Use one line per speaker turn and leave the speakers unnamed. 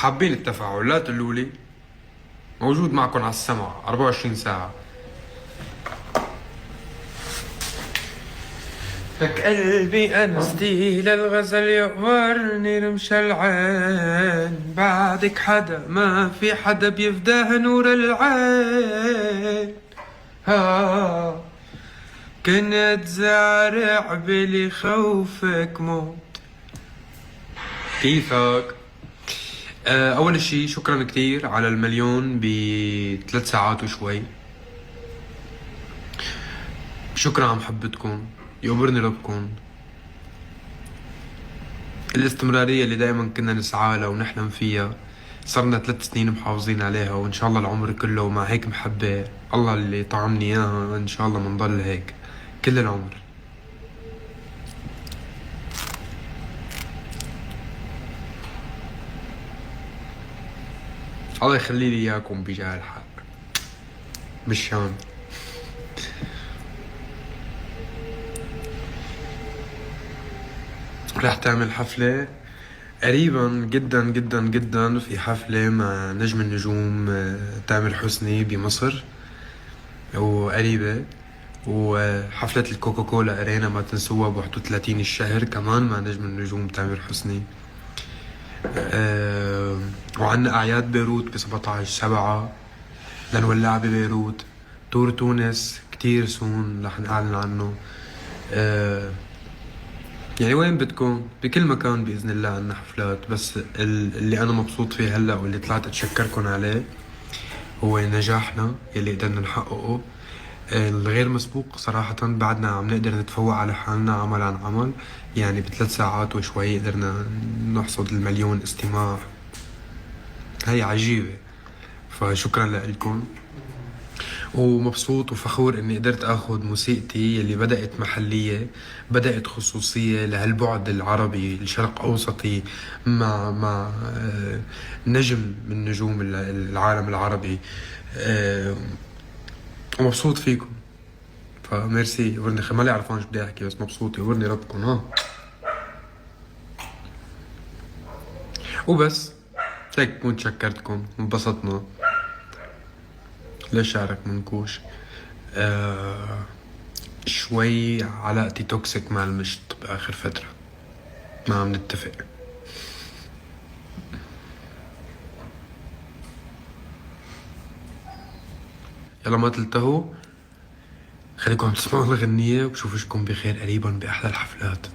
حابين التفاعل لا تقولوا لي. موجود معكم على السمع 24 ساعة. لك قلبي أنا ستيل الغزل يقورني رمش العين، بعدك حدا ما في حدا بيفداه نور العين. ها كنت زارع بلي خوفك موت. كيفك؟ أول شي شكرا كتير على المليون ب3 ساعات وشوي. شكرا على محبتكم، يقبرني ربكم. الاستمرارية اللي دائما كنا نسعى لها ونحلم فيها، صرنا 3 سنين محافظين عليها، وإن شاء الله العمر كله. ومع هيك محبة الله اللي طعمني إياها، إن شاء الله منضل هيك كل العمر. الله يخلي لي إياكم بجاه الحق. بالشام رح تعمل حفلة قريبا جدا جدا جدا. في حفلة مع نجم النجوم تامر حسني بمصر وقريبة. وحفلة الكوكاكولا أرينا ما تنسوها ب31 الشهر كمان مع نجم النجوم تامر حسني. وعنا أعياد بيروت ب17/7 لنولع ببيروت. تور تونس كتير سون رح نعلن عنه. يعني وين بدكم بكل مكان بإذن الله عنا حفلات. بس اللي أنا مبسوط فيه هلأ واللي طلعت أتشكركن عليه هو نجاحنا يلي قدرنا نحققه الغير مسبوق صراحة. بعدنا عم نقدر نتفوق على حالنا عمل عن عمل. يعني ب3 ساعات وشوي قدرنا نحصد المليون استماع. هي عجيبة. فشكرا لكم، ومبسوط وفخور اني قدرت اخذ موسيقتي اللي بدأت محلية، بدأت خصوصية لهالبعد العربي الشرق اوسطي مع نجم من نجوم العالم العربي. ومبسوط فيكم. فميرسي. يورني مالي عرفان شو بدي احكي، بس مبسوط. يورني ربكم. ها وبس هيك كنت شكرتكم وانبسطنا. ليش شعرك منكوش؟ شوي علاقتي توكسيك مع المشط بآخر فترة، ما عم نتفق. يلا ما تلتهوا، خليكم عم تسمعوا الغنية وبشوفكم بخير قريبا بأحلى الحفلات.